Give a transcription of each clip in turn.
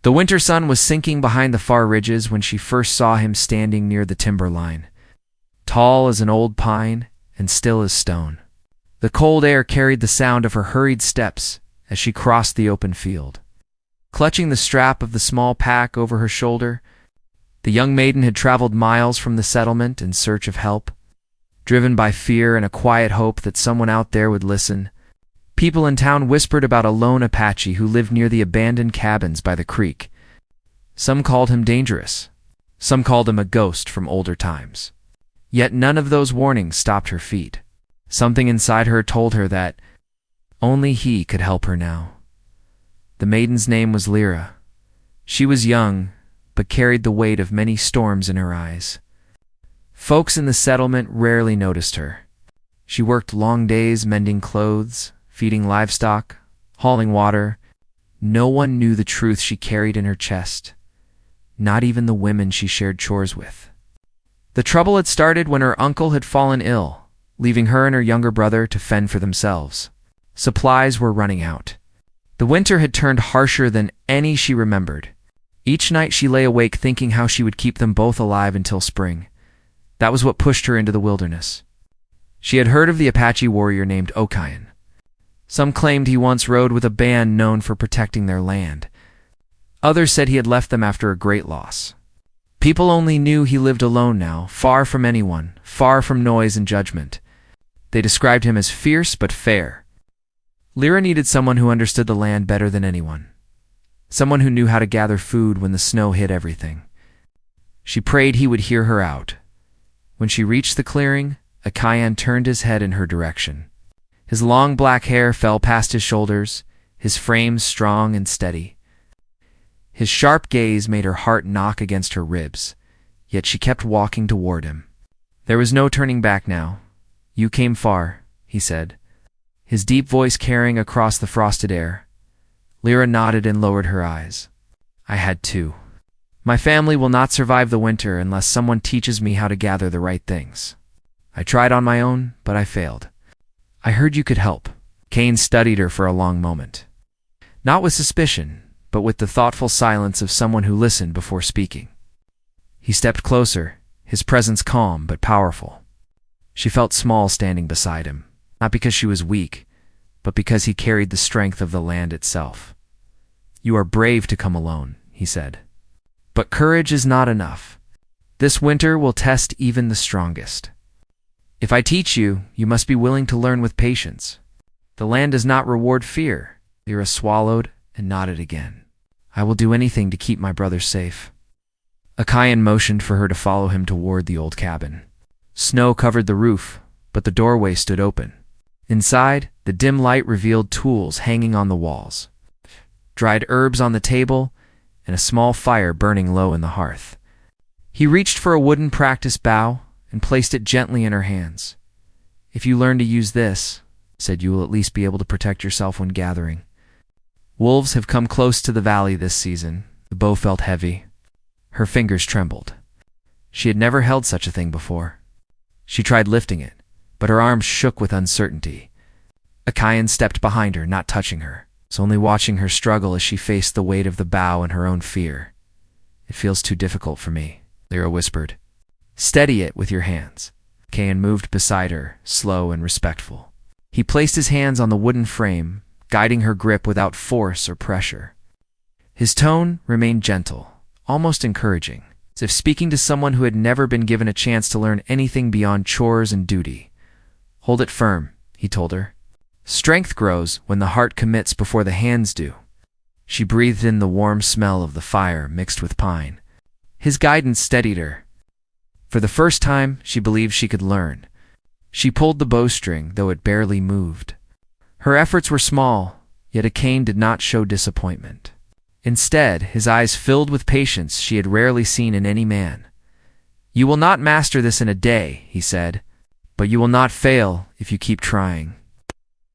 The winter sun was sinking behind the far ridges when she first saw him standing near the timber line, tall as an old pine and still as stone. The cold air carried the sound of her hurried steps as she crossed the open field. Clutching the strap of the small pack over her shoulder, the young maiden had traveled miles from the settlement in search of help. Driven by fear and a quiet hope that someone out there would listen, people in town whispered about a lone Apache who lived near the abandoned cabins by the creek. Some called him dangerous. Some called him a ghost from older times. Yet none of those warnings stopped her feet. Something inside her told her that only he could help her now. The maiden's name was Lyra. She was young, but carried the weight of many storms in her eyes. Folks in the settlement rarely noticed her. She worked long days mending clothes, feeding livestock, hauling water. No one knew the truth she carried in her chest, not even the women she shared chores with. The trouble had started when her uncle had fallen ill, leaving her and her younger brother to fend for themselves. Supplies were running out. The winter had turned harsher than any she remembered. Each night she lay awake thinking how she would keep them both alive until spring. That was what pushed her into the wilderness. She had heard of the Apache warrior named Okayan. Some claimed he once rode with a band known for protecting their land. Others said he had left them after a great loss. People only knew he lived alone now, far from anyone, far from noise and judgment. They described him as fierce but fair. Lyra needed someone who understood the land better than anyone. Someone who knew how to gather food when the snow hid everything. She prayed he would hear her out. When she reached the clearing, Akayan turned his head in her direction. His long black hair fell past his shoulders, his frame strong and steady. His sharp gaze made her heart knock against her ribs, yet she kept walking toward him. There was no turning back now. "You came far," he said, his deep voice carrying across the frosted air. Lyra nodded and lowered her eyes. "I had too. My family will not survive the winter unless someone teaches me how to gather the right things. I tried on my own, but I failed. I heard you could help." Kane studied her for a long moment. Not with suspicion, but with the thoughtful silence of someone who listened before speaking. He stepped closer, his presence calm but powerful. She felt small standing beside him, not because she was weak, but because he carried the strength of the land itself. "You are brave to come alone," he said. "But courage is not enough. This winter will test even the strongest. If I teach you, you must be willing to learn with patience. The land does not reward fear." Lyra swallowed and nodded again. "I will do anything to keep my brother safe." Akayan motioned for her to follow him toward the old cabin. Snow covered the roof, but the doorway stood open. Inside, the dim light revealed tools hanging on the walls, dried herbs on the table, and a small fire burning low in the hearth. He reached for a wooden practice bow and placed it gently in her hands. "If you learn to use this," said, "you will at least be able to protect yourself when gathering. Wolves have come close to the valley this season." The bow felt heavy. Her fingers trembled. She had never held such a thing before. She tried lifting it, but her arms shook with uncertainty. Akayan stepped behind her, not touching her, only watching her struggle as she faced the weight of the bow and her own fear. "It feels too difficult for me," Lyra whispered. "Steady it with your hands." Akayan moved beside her, slow and respectful. He placed his hands on the wooden frame, guiding her grip without force or pressure. His tone remained gentle, almost encouraging, as if speaking to someone who had never been given a chance to learn anything beyond chores and duty. "Hold it firm," he told her. "Strength grows when the heart commits before the hands do." She breathed in the warm smell of the fire mixed with pine. His guidance steadied her. For the first time, she believed she could learn. She pulled the bowstring, though it barely moved. Her efforts were small, yet Akayan did not show disappointment. Instead, his eyes filled with patience she had rarely seen in any man. "You will not master this in a day," he said, "but you will not fail if you keep trying."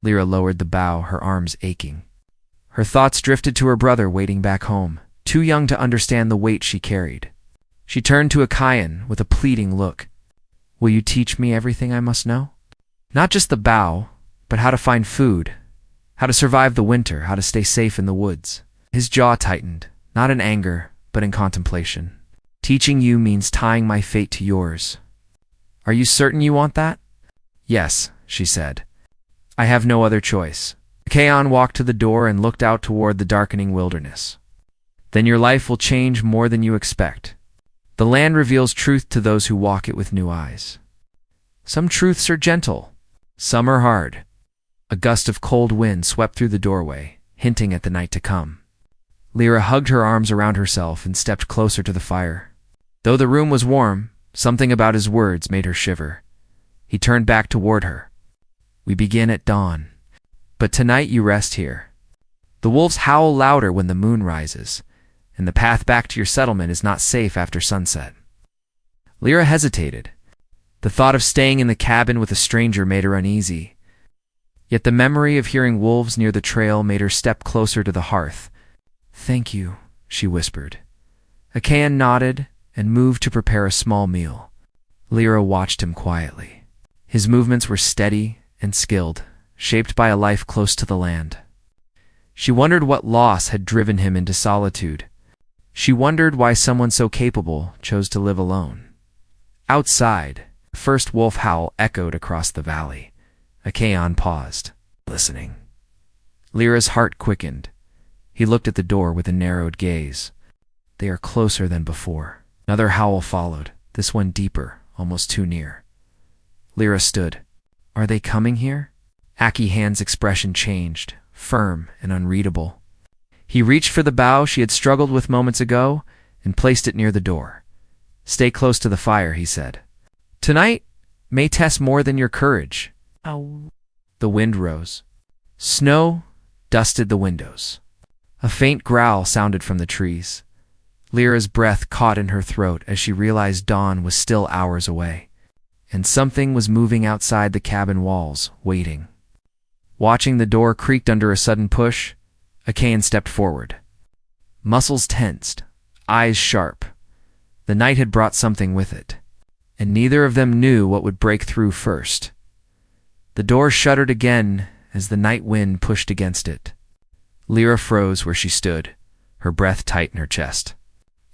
Lyra lowered the bow, her arms aching. Her thoughts drifted to her brother waiting back home, too young to understand the weight she carried. She turned to Akayan with a pleading look. "Will you teach me everything I must know? Not just the bow, but how to find food, how to survive the winter, how to stay safe in the woods." His jaw tightened, not in anger, but in contemplation. Teaching you means tying my fate to yours. Are you certain you want that? Yes, she said. I have no other choice. Kaon walked to the door and looked out toward the darkening wilderness. Then your life will change more than you expect. The land reveals truth to those who walk it with new eyes. Some truths are gentle, some are hard. A gust of cold wind swept through the doorway, hinting at the night to come. Lyra hugged her arms around herself and stepped closer to the fire. Though the room was warm, something about his words made her shiver. He turned back toward her. We begin at dawn, but tonight you rest here. The wolves howl louder when the moon rises, and the path back to your settlement is not safe after sunset. Lyra hesitated. The thought of staying in the cabin with a stranger made her uneasy. Yet the memory of hearing wolves near the trail made her step closer to the hearth. Thank you, she whispered. Akayan nodded and moved to prepare a small meal. Lyra watched him quietly. His movements were steady and skilled, shaped by a life close to the land. She wondered what loss had driven him into solitude. She wondered why someone so capable chose to live alone. Outside, the first wolf howl echoed across the valley. Akayan paused, listening. Lyra's heart quickened. He looked at the door with a narrowed gaze. They are closer than before. Another howl followed, this one deeper, almost too near. Lyra stood. Are they coming here? Akihan's expression changed, firm and unreadable. He reached for the bough she had struggled with moments ago and placed it near the door. Stay close to the fire, he said. Tonight may test more than your courage. Ow. The wind rose. Snow dusted the windows. A faint growl sounded from the trees. Lyra's breath caught in her throat as she realized dawn was still hours away, and something was moving outside the cabin walls, waiting. Watching the door creaked under a sudden push, Akayan stepped forward. Muscles tensed, eyes sharp. The night had brought something with it, and neither of them knew what would break through first. The door shuddered again as the night wind pushed against it. Lyra froze where she stood, her breath tight in her chest.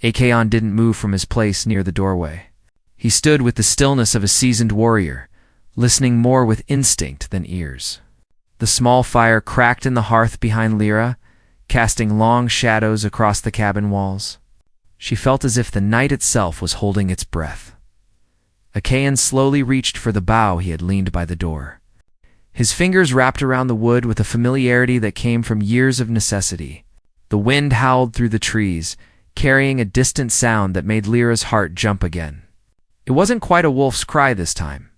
Akayan didn't move from his place near the doorway. He stood with the stillness of a seasoned warrior, listening more with instinct than ears. The small fire cracked in the hearth behind Lyra, casting long shadows across the cabin walls. She felt as if the night itself was holding its breath. Akayan slowly reached for the bough he had leaned by the door. His fingers wrapped around the wood with a familiarity that came from years of necessity. The wind howled through the trees, carrying a distant sound that made Lyra's heart jump again. It wasn't quite a wolf's cry this time.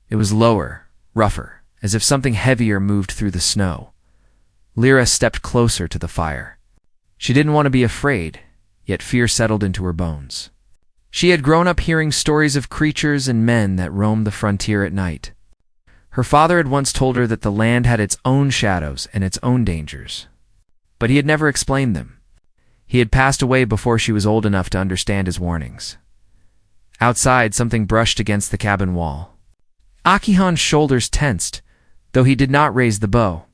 It was lower, rougher, as if something heavier moved through the snow. Lyra stepped closer to the fire. She didn't want to be afraid, yet fear settled into her bones. She had grown up hearing stories of creatures and men that roamed the frontier at night. Her father had once told her that the land had its own shadows and its own dangers, but he had never explained them. He had passed away before she was old enough to understand his warnings. Outside, something brushed against the cabin wall. Akihan's shoulders tensed, though he did not raise the bow.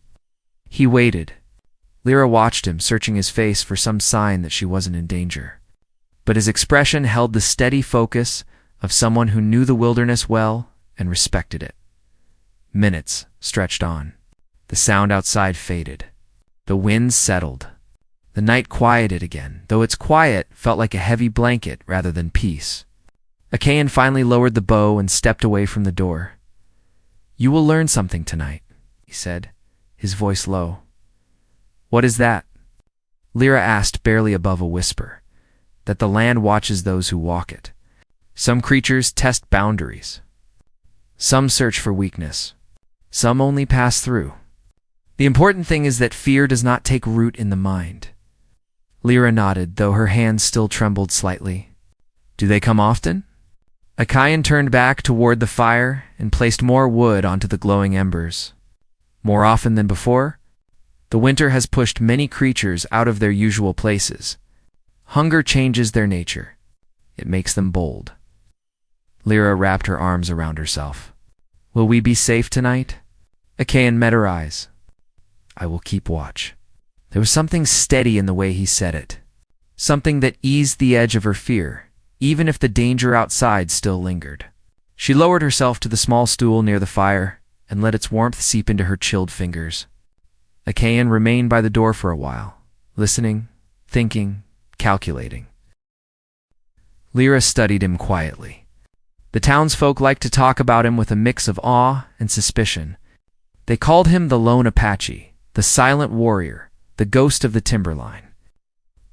He waited. Lyra watched him, searching his face for some sign that she wasn't in danger. But his expression held the steady focus of someone who knew the wilderness well and respected it. Minutes stretched on. The sound outside faded. The wind settled. The night quieted again, though its quiet felt like a heavy blanket rather than peace. Akayan finally lowered the bow and stepped away from the door. You will learn something tonight, he said, his voice low. What is that? Lyra asked, barely above a whisper. That the land watches those who walk it. Some creatures test boundaries. Some search for weakness. Some only pass through. The important thing is that fear does not take root in the mind. Lyra nodded, though her hands still trembled slightly. Do they come often? Akayan turned back toward the fire and placed more wood onto the glowing embers. More often than before? The winter has pushed many creatures out of their usual places. Hunger changes their nature. It makes them bold. Lyra wrapped her arms around herself. Will we be safe tonight? Akayan met her eyes. I will keep watch. There was something steady in the way he said it. something that eased the edge of her fear, even if the danger outside still lingered. She lowered herself to the small stool near the fire and let its warmth seep into her chilled fingers. Achaean remained by the door for a while, listening, thinking, calculating. Lyra studied him quietly. The townsfolk liked to talk about him with a mix of awe and suspicion. They called him the lone Apache, the silent warrior, the ghost of the timberline.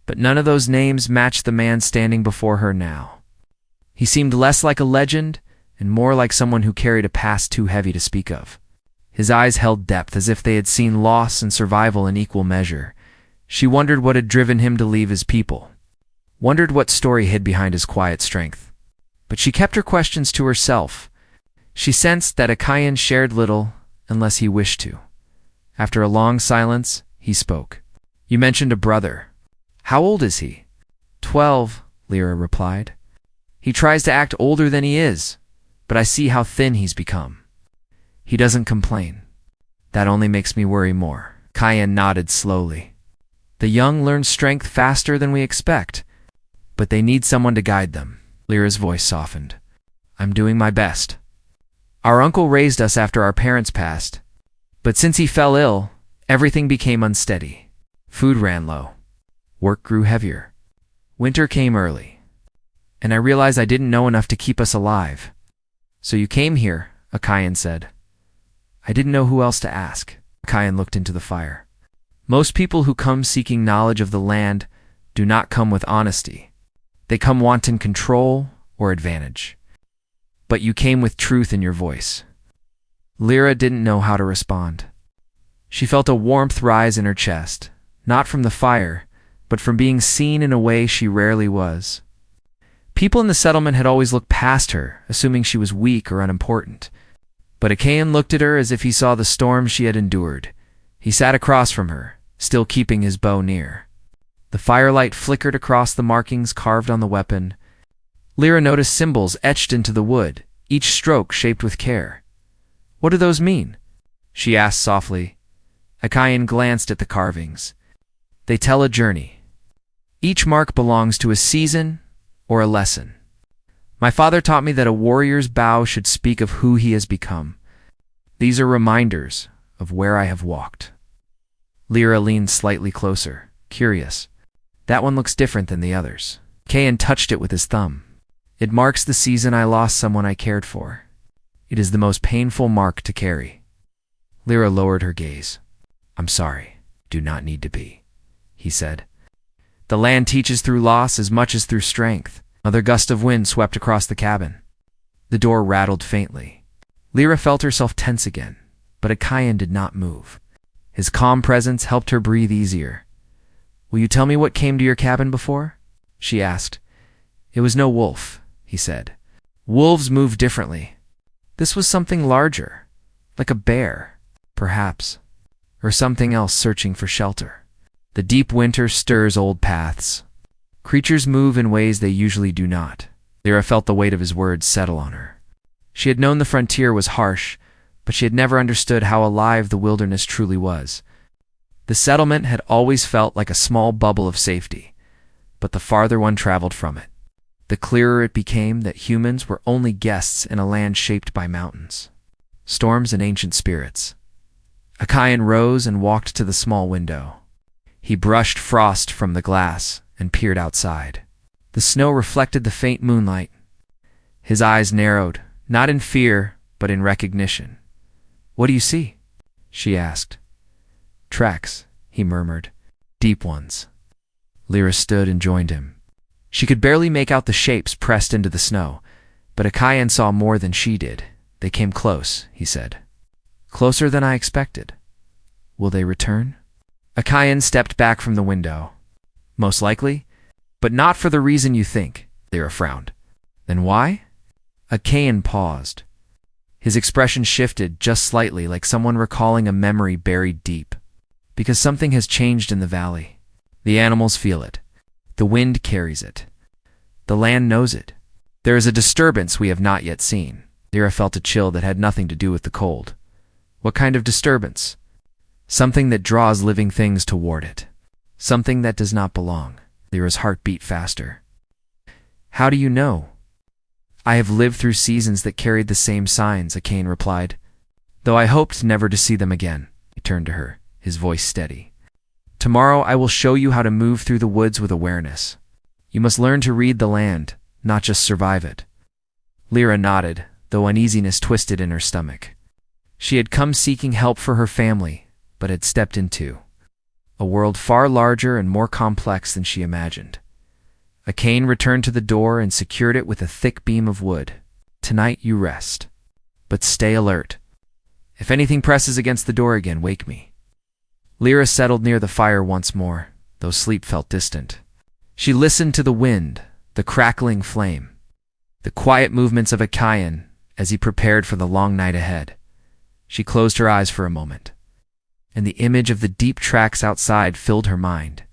But none of those names matched the man standing before her now. He seemed less like a legend and more like someone who carried a past too heavy to speak of. His eyes held depth as if they had seen loss and survival in equal measure. She wondered what had driven him to leave his people, wondered what story hid behind his quiet strength. But she kept her questions to herself. She sensed that Achaean shared little unless he wished to. After a long silence, he spoke. "You mentioned a brother. How old is he?" 12, Lyra replied. "He tries to act older than he is, but I see how thin he's become. He doesn't complain. That only makes me worry more." Achaean nodded slowly. "The young learn strength faster than we expect, but they need someone to guide them." Lyra's voice softened. "I'm doing my best. Our uncle raised us after our parents passed, but since he fell ill, everything became unsteady. Food ran low. Work grew heavier. Winter came early, and I realized I didn't know enough to keep us alive. So you came here," Achaean said. "I didn't know who else to ask." Achaean looked into the fire. "Most people who come seeking knowledge of the land do not come with honesty. They come wanting control or advantage. But you came with truth in your voice." Lyra didn't know how to respond. She felt a warmth rise in her chest, not from the fire, but from being seen in a way she rarely was. People in the settlement had always looked past her, assuming she was weak or unimportant. But Achaean looked at her as if he saw the storm she had endured. He sat across from her, still keeping his bow near. The firelight flickered across the markings carved on the weapon. Lyra noticed symbols etched into the wood, each stroke shaped with care. "What do those mean?" she asked softly. Achaean glanced at the carvings. "They tell a journey. Each mark belongs to a season or a lesson. My father taught me that a warrior's bow should speak of who he has become. These are reminders of where I have walked." Lyra leaned slightly closer, curious. "That one looks different than the others." Achaean touched it with his thumb. "It marks the season I lost someone I cared for. It is the most painful mark to carry." Lyra lowered her gaze. "I'm sorry. Do not need to be," he said. "The land teaches through loss as much as through strength." Another gust of wind swept across the cabin. The door rattled faintly. Lyra felt herself tense again, but Achaean did not move. His calm presence helped her breathe easier. "Will you tell me what came to your cabin before?" she asked. "It was no wolf," he said. "Wolves move differently. This was something larger, like a bear, perhaps, or something else searching for shelter. The deep winter stirs old paths. Creatures move in ways they usually do not." Lyra felt the weight of his words settle on her. She had known the frontier was harsh, but she had never understood how alive the wilderness truly was. The settlement had always felt like a small bubble of safety, but the farther one traveled from it, the clearer it became that humans were only guests in a land shaped by mountains, storms, and ancient spirits. Achaean rose and walked to the small window. He brushed frost from the glass and peered outside. The snow reflected the faint moonlight. His eyes narrowed, not in fear, but in recognition. "What do you see?" she asked. "Tracks," he murmured. "Deep ones." Lyra stood and joined him. She could barely make out the shapes pressed into the snow, but Achaean saw more than she did. "They came close," he said. "Closer than I expected. Will they return?" Achaean stepped back from the window. "Most likely, but not for the reason you think," Lyra frowned. "Then why?" Achaean paused. His expression shifted just slightly, like someone recalling a memory buried deep. "Because something has changed in the valley. The animals feel it. The wind carries it. The land knows it. There is a disturbance we have not yet seen." Lyra felt a chill that had nothing to do with the cold. "What kind of disturbance?" "Something that draws living things toward it. Something that does not belong." Lyra's heart beat faster. How do you know? I have lived through seasons that carried the same signs, Apache replied. Though I hoped never to see them again. He turned to her, his voice steady. Tomorrow I will show you how to move through the woods with awareness. You must learn to read the land, not just survive it. Lyra nodded, though uneasiness twisted in her stomach. She had come seeking help for her family, but had stepped into a world far larger and more complex than she imagined. Apache returned to the door and secured it with a thick beam of wood. Tonight you rest. But stay alert. If anything presses against the door again, wake me. Lyra settled near the fire once more, though sleep felt distant. She listened to the wind, the crackling flame, the quiet movements of Apache as he prepared for the long night ahead. She closed her eyes for a moment, and the image of the deep tracks outside filled her mind.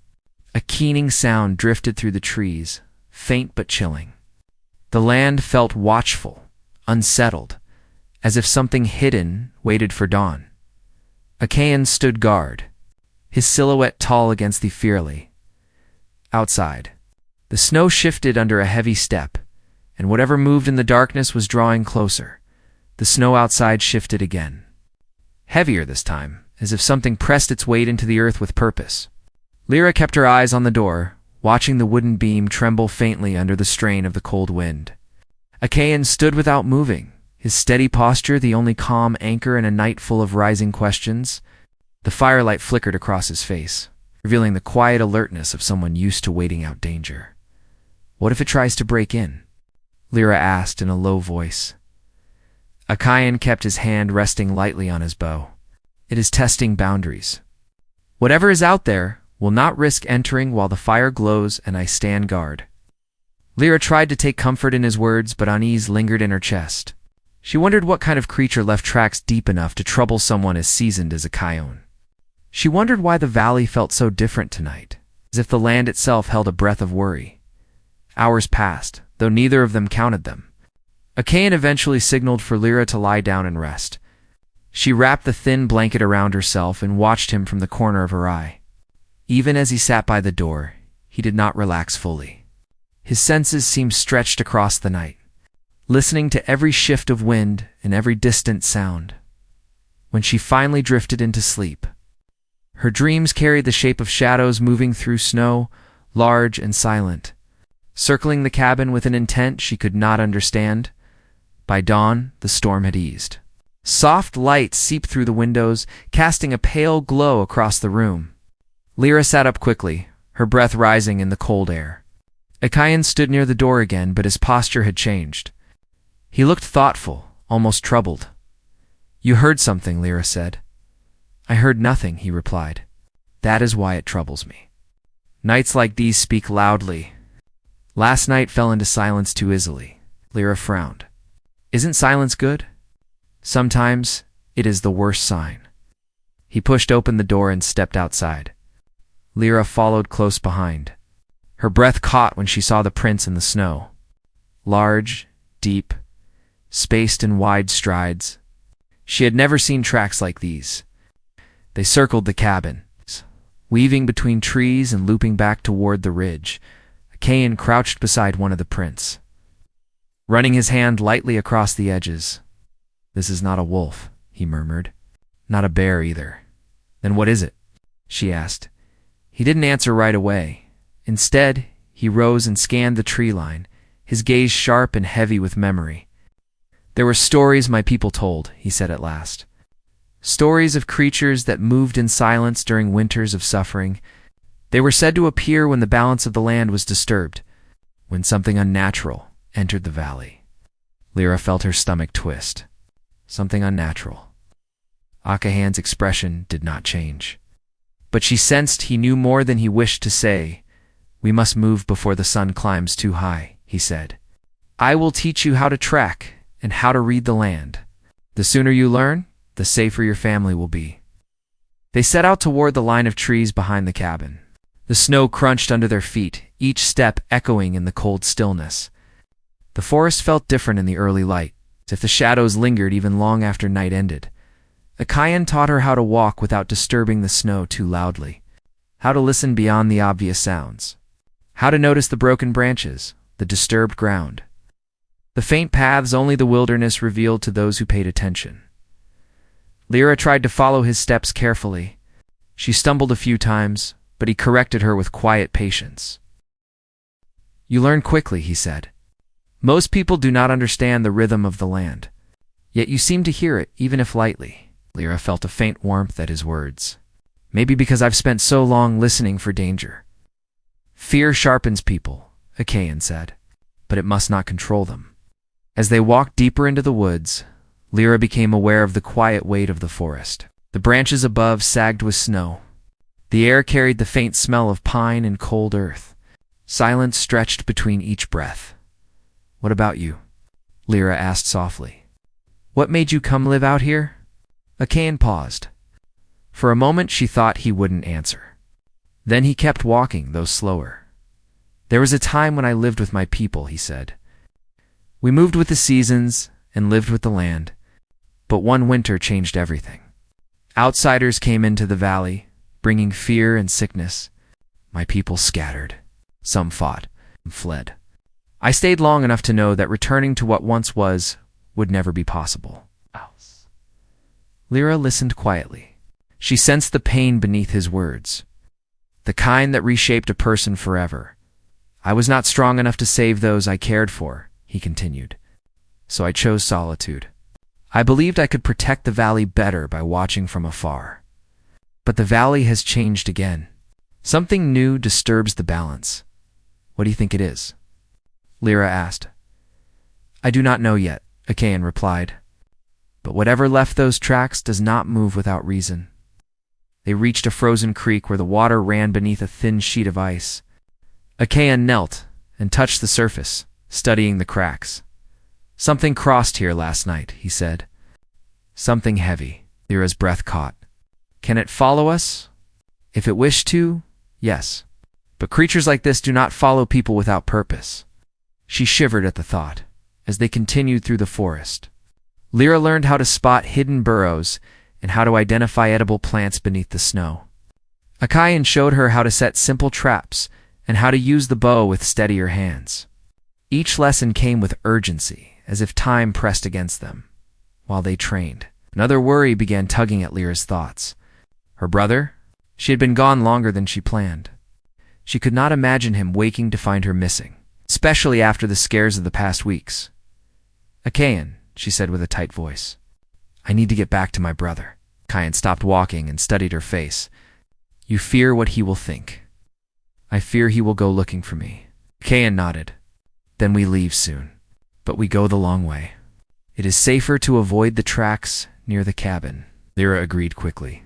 A keening sound drifted through the trees, faint but chilling. The land felt watchful, unsettled, as if something hidden waited for dawn. Apache stood guard, his silhouette tall against the fierly. Outside, the snow shifted under a heavy step, and whatever moved in the darkness was drawing closer. The snow outside shifted again. Heavier this time, as if something pressed its weight into the earth with purpose. Lyra kept her eyes on the door, watching the wooden beam tremble faintly under the strain of the cold wind. Apache stood without moving, his steady posture the only calm anchor in a night full of rising questions. The firelight flickered across his face, revealing the quiet alertness of someone used to waiting out danger. What if it tries to break in? Lyra asked in a low voice. Apache kept his hand resting lightly on his bow. It is testing boundaries. Whatever is out there will not risk entering while the fire glows and I stand guard. Lyra tried to take comfort in his words, but unease lingered in her chest. She wondered what kind of creature left tracks deep enough to trouble someone as seasoned as Apache. She wondered why the valley felt so different tonight, as if the land itself held a breath of worry. Hours passed, though neither of them counted them. Apache eventually signaled for Lyra to lie down and rest. She wrapped the thin blanket around herself and watched him from the corner of her eye. Even as he sat by the door, he did not relax fully. His senses seemed stretched across the night, listening to every shift of wind and every distant sound. When she finally drifted into sleep, her dreams carried the shape of shadows moving through snow, large and silent, circling the cabin with an intent she could not understand. By dawn, the storm had eased. Soft light seeped through the windows, casting a pale glow across the room. Lyra sat up quickly, her breath rising in the cold air. Apache stood near the door again, but his posture had changed. He looked thoughtful, almost troubled. You heard something, Lyra said. I heard nothing, he replied. That is why it troubles me. Nights like these speak loudly. Last night fell into silence too easily. Lyra frowned. Isn't silence good? Sometimes it is the worst sign. He pushed open the door and stepped outside. Lyra followed close behind. Her breath caught when she saw the prints in the snow. Large, deep, spaced in wide strides. She had never seen tracks like these. They circled the cabin, weaving between trees and looping back toward the ridge. Apache crouched beside one of the prints, running his hand lightly across the edges. This is not a wolf, he murmured. Not a bear either. Then what is it? She asked. He didn't answer right away. Instead, he rose and scanned the tree line, his gaze sharp and heavy with memory. There were stories my people told, he said at last. Stories of creatures that moved in silence during winters of suffering. They were said to appear when the balance of the land was disturbed, when something unnatural entered the valley. Lyra felt her stomach twist. Something unnatural. Akahan's expression did not change. But she sensed he knew more than he wished to say. We must move before the sun climbs too high, he said. I will teach you how to track and how to read the land. The sooner you learn, the safer your family will be. They set out toward the line of trees behind the cabin. The snow crunched under their feet, each step echoing in the cold stillness. The forest felt different in the early light, as if the shadows lingered even long after night ended. Apache taught her how to walk without disturbing the snow too loudly, how to listen beyond the obvious sounds, How to notice the broken branches, the disturbed ground. The faint paths only the wilderness revealed to those who paid attention. Lyra tried to follow his steps carefully. She stumbled a few times, but he corrected her with quiet patience. You learn quickly, he said. Most people do not understand the rhythm of the land. Yet you seem to hear it, even if lightly. Lyra felt a faint warmth at his words. Maybe because I've spent so long listening for danger. Fear sharpens people, Achaean said, but it must not control them. As they walked deeper into the woods, Lyra became aware of the quiet weight of the forest. The branches above sagged with snow. The air carried the faint smell of pine and cold earth. Silence stretched between each breath. What about you? Lyra asked softly. What made you come live out here? Achaean paused. For a moment she thought he wouldn't answer. Then he kept walking, though slower. There was a time when I lived with my people, he said. We moved with the seasons and lived with the land, but one winter changed everything. Outsiders came into the valley, bringing fear and sickness. My people scattered. Some fought and fled. I stayed long enough to know that returning to what once was would never be possible. Lyra listened quietly. She sensed the pain beneath his words, the kind that reshaped a person forever. I was not strong enough to save those I cared for, he continued, so I chose solitude. I believed I could protect the valley better by watching from afar. But the valley has changed again. Something new disturbs the balance. What do you think it is? Lyra asked. I do not know yet, Achaean replied. But whatever left those tracks does not move without reason. They reached a frozen creek where the water ran beneath a thin sheet of ice. Achaean knelt and touched the surface, studying the cracks. Something crossed here last night, he said. Something heavy. Lyra's breath caught. Can it follow us? If it wished to, yes. But creatures like this do not follow people without purpose. She shivered at the thought, as they continued through the forest. Lyra learned how to spot hidden burrows and how to identify edible plants beneath the snow. Achaean showed her how to set simple traps and how to use the bow with steadier hands. Each lesson came with urgency, as if time pressed against them. While they trained, another worry began tugging at Lyra's thoughts. Her brother? She had been gone longer than she planned. She could not imagine him waking to find her missing, especially after the scares of the past weeks. Achaean, she said with a tight voice. I need to get back to my brother. Achaean stopped walking and studied her face. You fear what he will think. I fear he will go looking for me. Achaean nodded. Then we leave soon. But we go the long way. It is safer to avoid the tracks near the cabin. Lyra agreed quickly.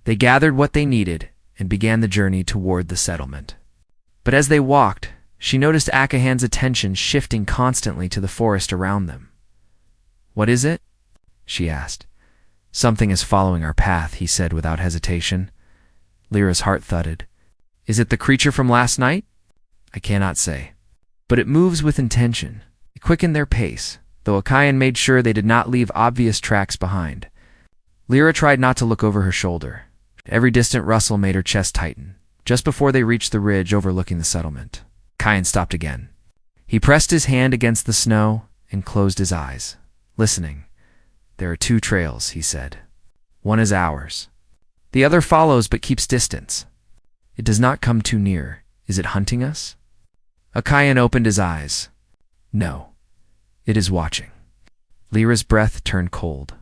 They gathered what they needed and began the journey toward the settlement. But as they walked, she noticed Achaean's attention shifting constantly to the forest around them. What is it? She asked. Something is following our path, he said without hesitation. Lyra's heart thudded. Is it the creature from last night? I cannot say. But it moves with intention. It quickened their pace, though Achaean made sure they did not leave obvious tracks behind. Lyra tried not to look over her shoulder. Every distant rustle made her chest tighten, just before they reached the ridge overlooking the settlement. Achaean stopped again. He pressed his hand against the snow and closed his eyes, listening. There are 2 trails, he said. One is ours. The other follows but keeps distance. It does not come too near. Is it hunting us? Achaean opened his eyes. No, it is watching. Lyra's breath turned cold.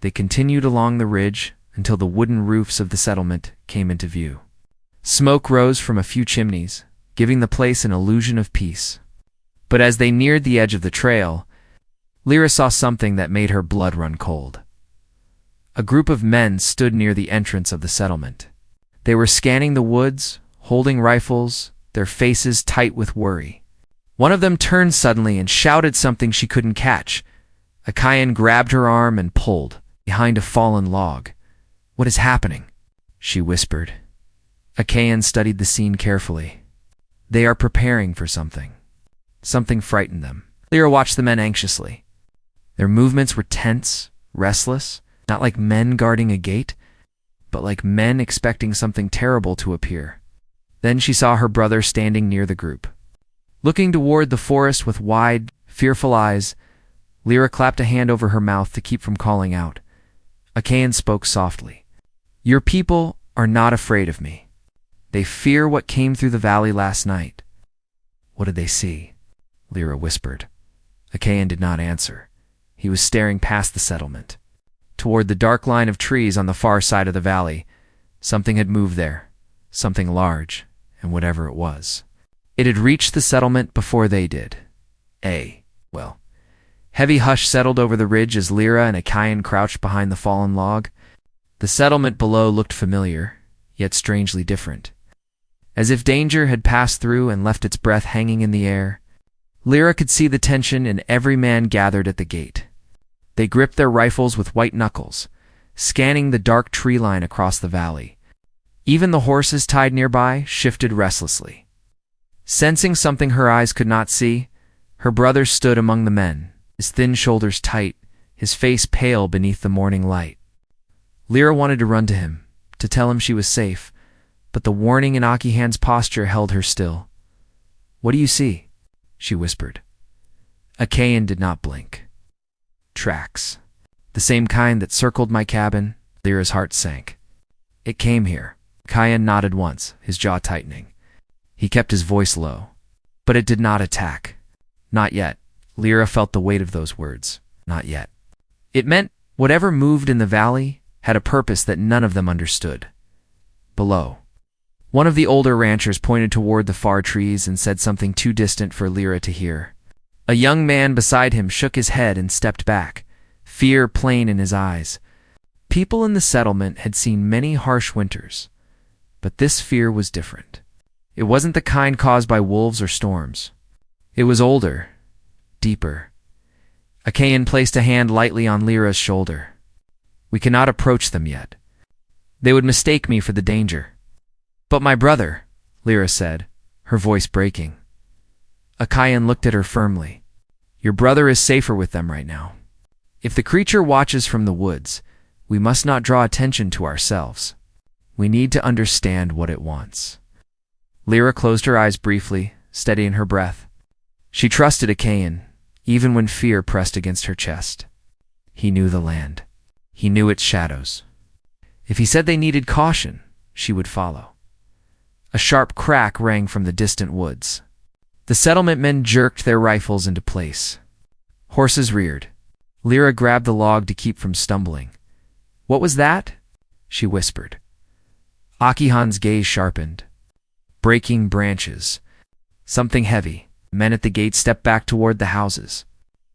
They continued along the ridge until the wooden roofs of the settlement came into view. Smoke rose from a few chimneys, giving the place an illusion of peace. But as they neared the edge of the trail, Lyra saw something that made her blood run cold. A group of men stood near the entrance of the settlement. They were scanning the woods, holding rifles, their faces tight with worry. One of them turned suddenly and shouted something she couldn't catch. Achaean grabbed her arm and pulled, behind a fallen log. What is happening? She whispered. Achaean studied the scene carefully. They are preparing for something. Something frightened them. Lyra watched the men anxiously. Their movements were tense, restless, not like men guarding a gate, but like men expecting something terrible to appear. Then she saw her brother standing near the group. Looking toward the forest with wide, fearful eyes, Lyra clapped a hand over her mouth to keep from calling out. Achaean spoke softly. Your people are not afraid of me. They fear what came through the valley last night. What did they see? Lyra whispered. Achaean did not answer. He was staring past the settlement. Toward the dark line of trees on the far side of the valley, something had moved there, something large, and whatever it was. It had reached the settlement before they did. Well. Heavy hush settled over the ridge as Lyra and Achaean crouched behind the fallen log. The settlement below looked familiar, yet strangely different. As if danger had passed through and left its breath hanging in the air, Lyra could see the tension in every man gathered at the gate. They gripped their rifles with white knuckles, scanning the dark tree line across the valley. Even the horses tied nearby shifted restlessly. Sensing something her eyes could not see, her brother stood among the men, his thin shoulders tight, his face pale beneath the morning light. Lyra wanted to run to him, to tell him she was safe, but the warning in Akihan's posture held her still. What do you see? She whispered. Achaean did not blink. Tracks. The same kind that circled my cabin. Lyra's heart sank. It came here. Achaean nodded once, his jaw tightening. He kept his voice low. But it did not attack. Not yet. Lyra felt the weight of those words. Not yet. It meant whatever moved in the valley had a purpose that none of them understood. Below. One of the older ranchers pointed toward the far trees and said something too distant for Lyra to hear. A young man beside him shook his head and stepped back, fear plain in his eyes. People in the settlement had seen many harsh winters, but this fear was different. It wasn't the kind caused by wolves or storms. It was older, deeper. Achaean placed a hand lightly on Lyra's shoulder. We cannot approach them yet. They would mistake me for the danger. But my brother, Lyra said, her voice breaking. Achaean looked at her firmly. Your brother is safer with them right now. If the creature watches from the woods, we must not draw attention to ourselves. We need to understand what it wants. Lyra closed her eyes briefly, steadying her breath. She trusted Achaean, even when fear pressed against her chest. He knew the land. He knew its shadows. If he said they needed caution, she would follow. A sharp crack rang from the distant woods. The settlement men jerked their rifles into place. Horses reared. Lyra grabbed the log to keep from stumbling. What was that? She whispered. Akihan's gaze sharpened. Breaking branches. Something heavy. Men at the gate stepped back toward the houses.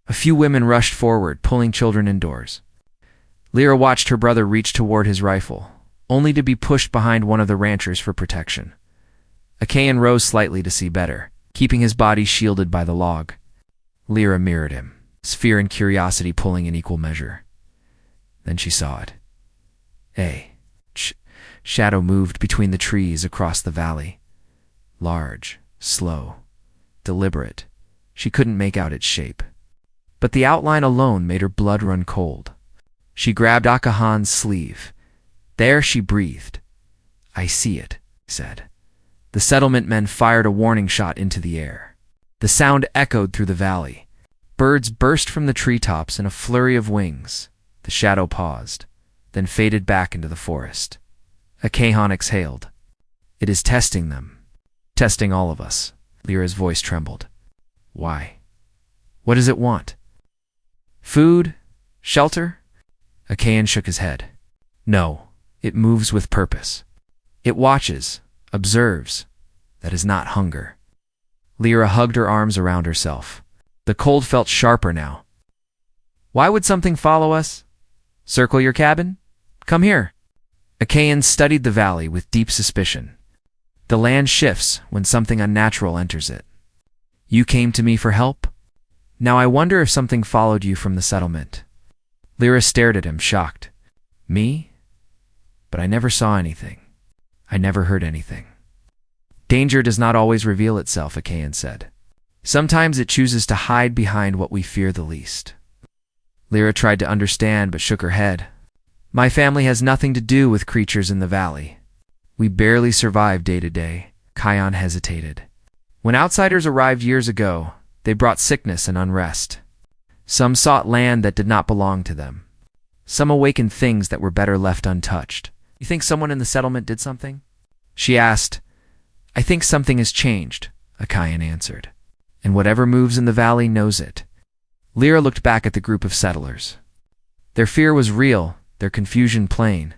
A few women rushed forward, pulling children indoors. Lyra watched her brother reach toward his rifle, only to be pushed behind one of the ranchers for protection. Achaean rose slightly to see better, keeping his body shielded by the log. Lyra mirrored him, his fear and curiosity pulling in equal measure. Then she saw it. A shadow moved between the trees across the valley. Large, slow, deliberate. She couldn't make out its shape. But the outline alone made her blood run cold. She grabbed Akihan's sleeve. There she breathed. I see it, said. The settlement men fired a warning shot into the air. The sound echoed through the valley. Birds burst from the treetops in a flurry of wings. The shadow paused, then faded back into the forest. Achaean exhaled. It is testing them. Testing all of us. Lyra's voice trembled. Why? What does it want? Food? Shelter? Achaean shook his head. No, it moves with purpose. It watches, observes. That is not hunger. Lyra hugged her arms around herself. The cold felt sharper now. Why would something follow us? Circle your cabin? Come here. Achaean studied the valley with deep suspicion. The land shifts when something unnatural enters it. You came to me for help? Now I wonder if something followed you from the settlement. Lyra stared at him, shocked. Me? But I never saw anything. I never heard anything. Danger does not always reveal itself, Achaean said. Sometimes it chooses to hide behind what we fear the least. Lyra tried to understand but shook her head. My family has nothing to do with creatures in the valley. We barely survive day to day. Kion hesitated. When outsiders arrived years ago, they brought sickness and unrest. Some sought land that did not belong to them. Some awakened things that were better left untouched. You think someone in the settlement did something? She asked. I think something has changed, Achayan answered. And whatever moves in the valley knows it. Lyra looked back at the group of settlers. Their fear was real, their confusion plain.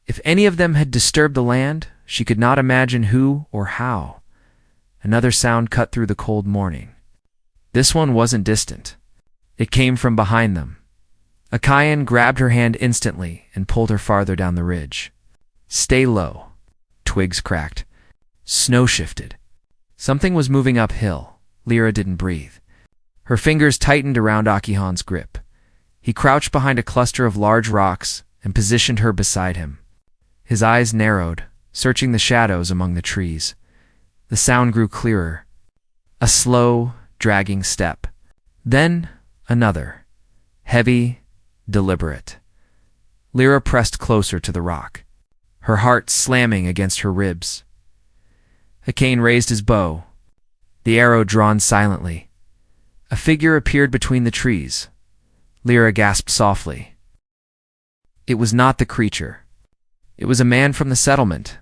If any of them had disturbed the land, she could not imagine who or how. Another sound cut through the cold morning. This one wasn't distant. It came from behind them. Achayan grabbed her hand instantly and pulled her farther down the ridge. Stay low. Twigs cracked. Snow shifted. Something was moving uphill. Lyra didn't breathe. Her fingers tightened around Akihan's grip. He crouched behind a cluster of large rocks and positioned her beside him. His eyes narrowed, searching the shadows among the trees. The sound grew clearer. A slow, dragging step. Then another. Heavy, deliberate. Lyra pressed closer to the rock, her heart slamming against her ribs. Achayan raised his bow, the arrow drawn silently. A figure appeared between the trees. Lyra gasped softly. It was not the creature. It was a man from the settlement.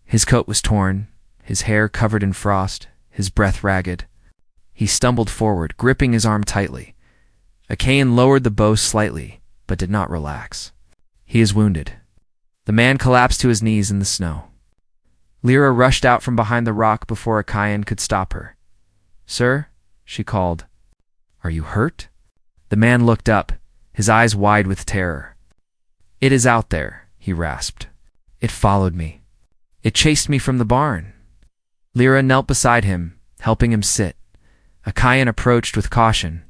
His coat was torn, his hair covered in frost, his breath ragged. He stumbled forward, gripping his arm tightly. Achayan lowered the bow slightly, but did not relax. He is wounded. The man collapsed to his knees in the snow. Lyra rushed out from behind the rock before Achayan could stop her. Sir, she called. Are you hurt? The man looked up, his eyes wide with terror. It is out there, he rasped. It followed me. It chased me from the barn. Lyra knelt beside him, helping him sit. Achayan approached with caution.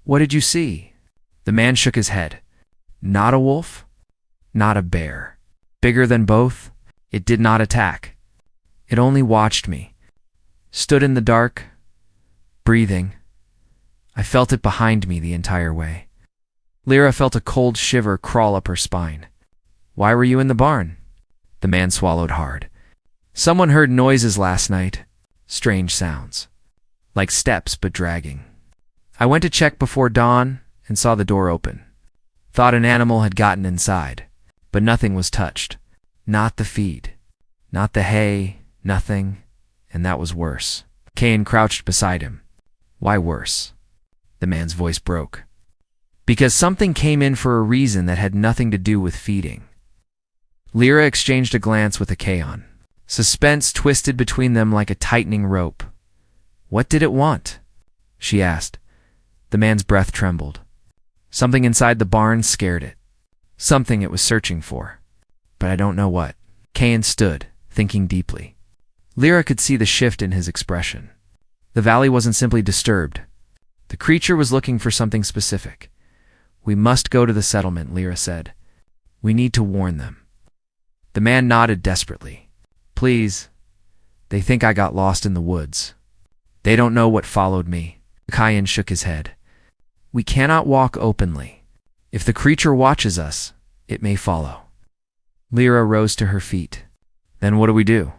What did you see? The man shook his head. Not a wolf? Not a bear. Bigger than both? It did not attack. It only watched me. Stood in the dark, breathing. I felt it behind me the entire way. Lyra felt a cold shiver crawl up her spine. Why were you in the barn? The man swallowed hard. Someone heard noises last night. Strange sounds. Like steps, but dragging. I went to check before dawn and saw the door open. Thought an animal had gotten inside, but nothing was touched. Not the feed. Not the hay. Nothing. And that was worse. Achayan crouched beside him. Why worse? The man's voice broke. Because something came in for a reason that had nothing to do with feeding. Lyra exchanged a glance with Achayan. Suspense twisted between them like a tightening rope. What did it want? She asked. The man's breath trembled. Something inside the barn scared it. Something it was searching for. But I don't know what. Achayan stood, thinking deeply. Lyra could see the shift in his expression. The valley wasn't simply disturbed. The creature was looking for something specific. We must go to the settlement, Lyra said. We need to warn them. The man nodded desperately. Please. They think I got lost in the woods. They don't know what followed me. Achayan shook his head. We cannot walk openly. If the creature watches us, it may follow. Lyra rose to her feet. Then what do we do?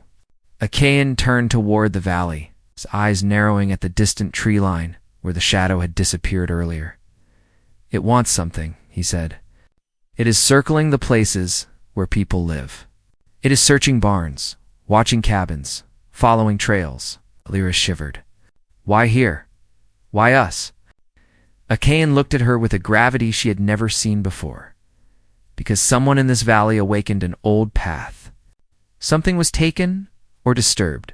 Achayan turned toward the valley, his eyes narrowing at the distant tree line where the shadow had disappeared earlier. It wants something, he said. It is circling the places where people live. It is searching barns, watching cabins, following trails. Lyra shivered. Why here? Why us? Achayan looked at her with a gravity she had never seen before. Because someone in this valley awakened an old path. Something was taken or disturbed,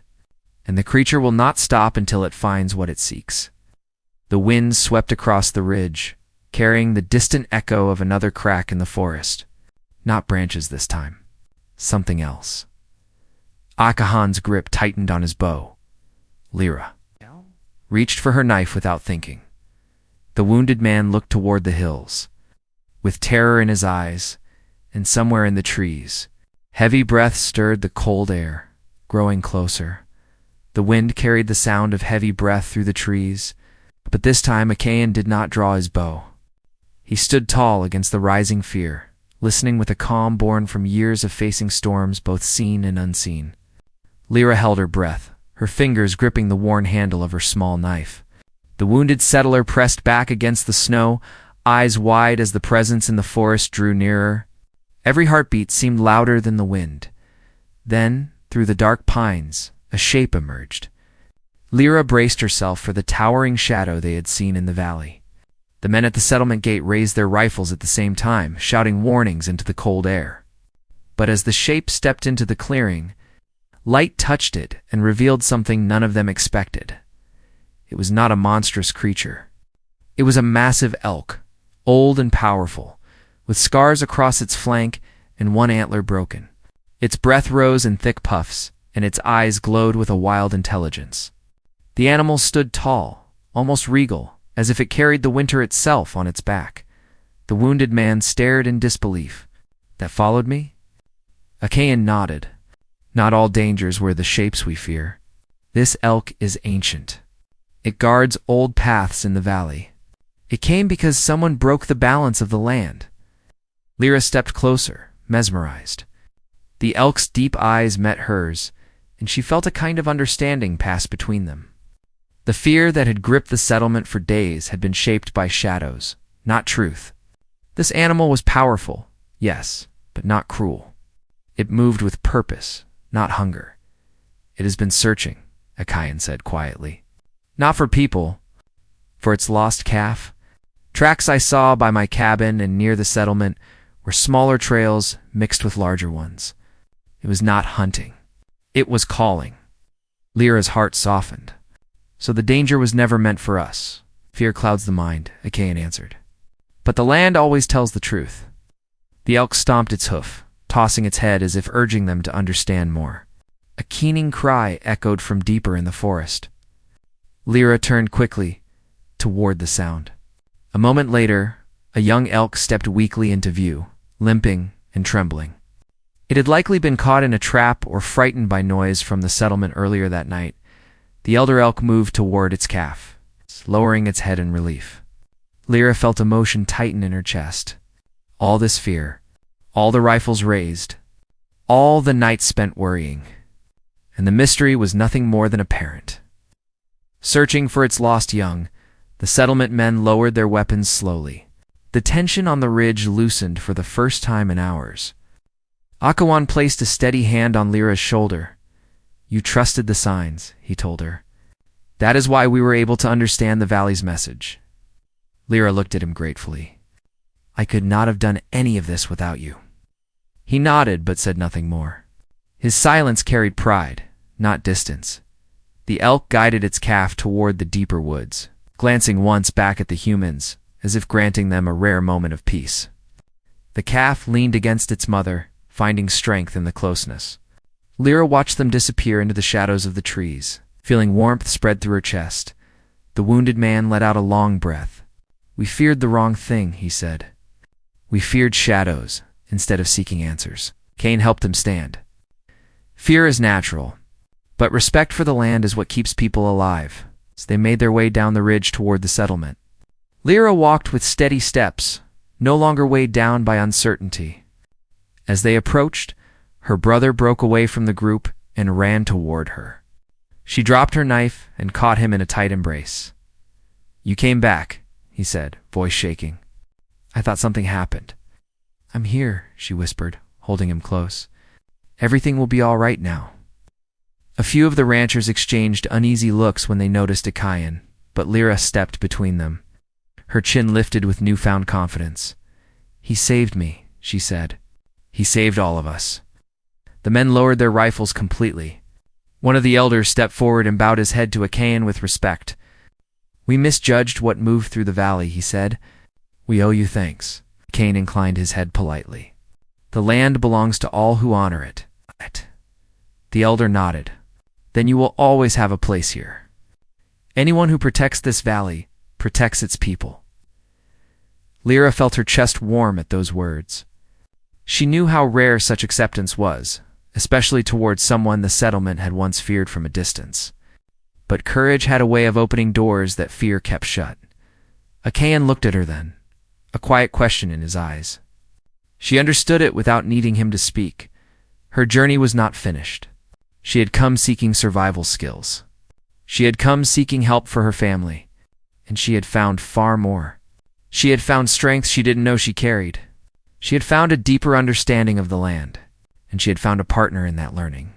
and the creature will not stop until it finds what it seeks. The wind swept across the ridge, carrying the distant echo of another crack in the forest. Not branches this time. Something else. Akahan's grip tightened on his bow. Lyra reached for her knife without thinking. The wounded man looked toward the hills, with terror in his eyes, and somewhere in the trees. Heavy breaths stirred the cold air, growing closer. The wind carried the sound of heavy breath through the trees, but this time Achayan did not draw his bow. He stood tall against the rising fear, listening with a calm born from years of facing storms both seen and unseen. Lyra held her breath, her fingers gripping the worn handle of her small knife. The wounded settler pressed back against the snow, eyes wide as the presence in the forest drew nearer. Every heartbeat seemed louder than the wind. Then, through the dark pines, a shape emerged. Lyra braced herself for the towering shadow they had seen in the valley. The men at the settlement gate raised their rifles at the same time, shouting warnings into the cold air. But as the shape stepped into the clearing, light touched it and revealed something none of them expected. It was not a monstrous creature. It was a massive elk, old and powerful, with scars across its flank and one antler broken. Its breath rose in thick puffs, and its eyes glowed with a wild intelligence. The animal stood tall, almost regal, as if it carried the winter itself on its back. The wounded man stared in disbelief. "That followed me?" Achaean nodded. "Not all dangers were the shapes we fear. This elk is ancient. It guards old paths in the valley. It came because someone broke the balance of the land." Lyra stepped closer, mesmerized. The elk's deep eyes met hers, and she felt a kind of understanding pass between them. The fear that had gripped the settlement for days had been shaped by shadows, not truth. This animal was powerful, yes, but not cruel. It moved with purpose, not hunger. "It has been searching," Achaean said quietly. "Not for people, for its lost calf. Tracks I saw by my cabin and near the settlement were smaller trails mixed with larger ones. It was not hunting. It was calling." Lyra's heart softened. "So the danger was never meant for us. Fear clouds the mind," Achaean answered. "But the land always tells the truth." The elk stomped its hoof, tossing its head as if urging them to understand more. A keening cry echoed from deeper in the forest. Lyra turned quickly toward the sound. A moment later, a young elk stepped weakly into view, limping and trembling. It had likely been caught in a trap or frightened by noise from the settlement earlier that night. The elder elk moved toward its calf, lowering its head in relief. Lyra felt emotion tighten in her chest. All this fear, all the rifles raised, all the nights spent worrying, and the mystery was nothing more than apparent. Searching for its lost young, the settlement men lowered their weapons slowly. The tension on the ridge loosened for the first time in hours. Achaean placed a steady hand on Lyra's shoulder. "You trusted the signs," he told her. "That is why we were able to understand the valley's message." Lyra looked at him gratefully. "I could not have done any of this without you." He nodded but said nothing more. His silence carried pride, not distance. The elk guided its calf toward the deeper woods, glancing once back at the humans, as if granting them a rare moment of peace. The calf leaned against its mother, finding strength in the closeness. Lyra watched them disappear into the shadows of the trees, feeling warmth spread through her chest. The wounded man let out a long breath. "We feared the wrong thing," he said. "We feared shadows instead of seeking answers." Cain helped him stand. "Fear is natural, but respect for the land is what keeps people alive." So they made their way down the ridge toward the settlement. Lyra walked with steady steps, no longer weighed down by uncertainty. As they approached, her brother broke away from the group and ran toward her. She dropped her knife and caught him in a tight embrace. "You came back," he said, voice shaking. "I thought something happened." "I'm here," she whispered, holding him close. "Everything will be all right now." A few of the ranchers exchanged uneasy looks when they noticed Achaean, but Lyra stepped between them. Her chin lifted with newfound confidence. "He saved me," she said. "He saved all of us." The men lowered their rifles completely. One of the elders stepped forward and bowed his head to Achaean with respect. "We misjudged what moved through the valley," he said. "We owe you thanks." Achaean inclined his head politely. "The land belongs to all who honor it." The elder nodded. "Then you will always have a place here. Anyone who protects this valley protects its people." Lyra felt her chest warm at those words. She knew how rare such acceptance was, especially towards someone the settlement had once feared from a distance. But courage had a way of opening doors that fear kept shut. Achaean looked at her then, a quiet question in his eyes. She understood it without needing him to speak. Her journey was not finished. She had come seeking survival skills. She had come seeking help for her family, and she had found far more. She had found strength she didn't know she carried. She had found a deeper understanding of the land, and she had found a partner in that learning.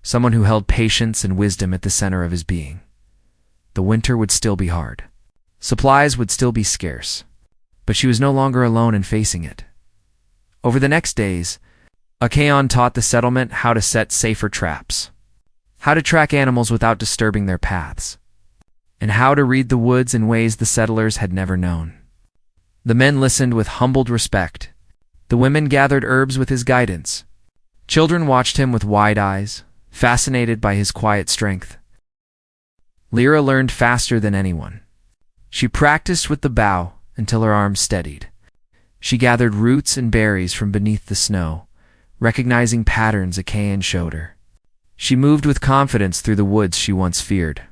Someone who held patience and wisdom at the center of his being. The winter would still be hard. Supplies would still be scarce, but she was no longer alone in facing it. Over the next days, Apache taught the settlement how to set safer traps, how to track animals without disturbing their paths, and how to read the woods in ways the settlers had never known. The men listened with humbled respect. The women gathered herbs with his guidance. Children watched him with wide eyes, fascinated by his quiet strength. Lyra learned faster than anyone. She practiced with the bow until her arms steadied. She gathered roots and berries from beneath the snow, recognizing patterns Apache showed her. She moved with confidence through the woods she once feared.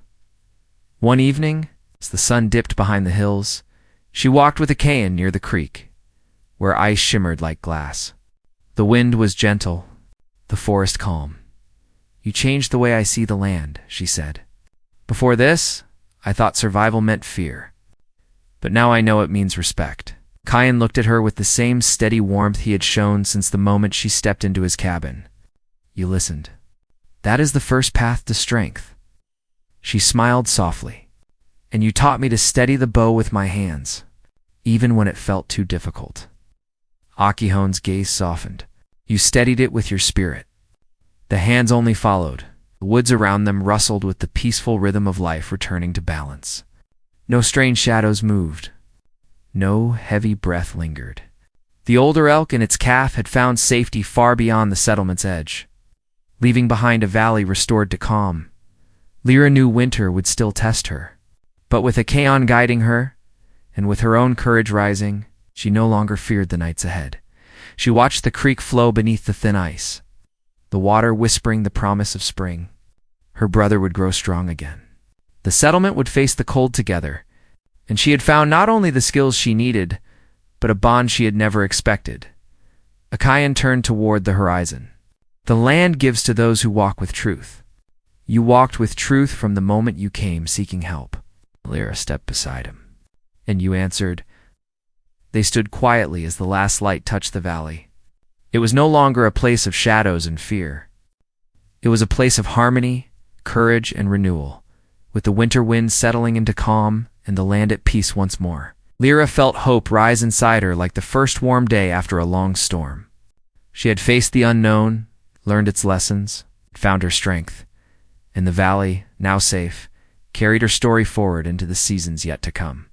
One evening, as the sun dipped behind the hills, she walked with Apache near the creek, where ice shimmered like glass. The wind was gentle, the forest calm. "You changed the way I see the land," she said. "Before this, I thought survival meant fear. But now I know it means respect." Apache looked at her with the same steady warmth he had shown since the moment she stepped into his cabin. "You listened. That is the first path to strength." She smiled softly. "And you taught me to steady the bow with my hands, even when it felt too difficult." Akihone's gaze softened. "You steadied it with your spirit." The hands only followed. The woods around them rustled with the peaceful rhythm of life returning to balance. No strange shadows moved. No heavy breath lingered. The older elk and its calf had found safety far beyond the settlement's edge, leaving behind a valley restored to calm. Lyra knew winter would still test her, but with Apache guiding her, and with her own courage rising, she no longer feared the nights ahead. She watched the creek flow beneath the thin ice, the water whispering the promise of spring. Her brother would grow strong again. The settlement would face the cold together, and she had found not only the skills she needed, but a bond she had never expected. Apache turned toward the horizon. "The land gives to those who walk with truth. You walked with truth from the moment you came seeking help." Lyra stepped beside him. "And you answered." They stood quietly as the last light touched the valley. It was no longer a place of shadows and fear. It was a place of harmony, courage, and renewal, with the winter wind settling into calm and the land at peace once more. Lyra felt hope rise inside her like the first warm day after a long storm. She had faced the unknown, learned its lessons, found her strength, and the valley, now safe, carried her story forward into the seasons yet to come.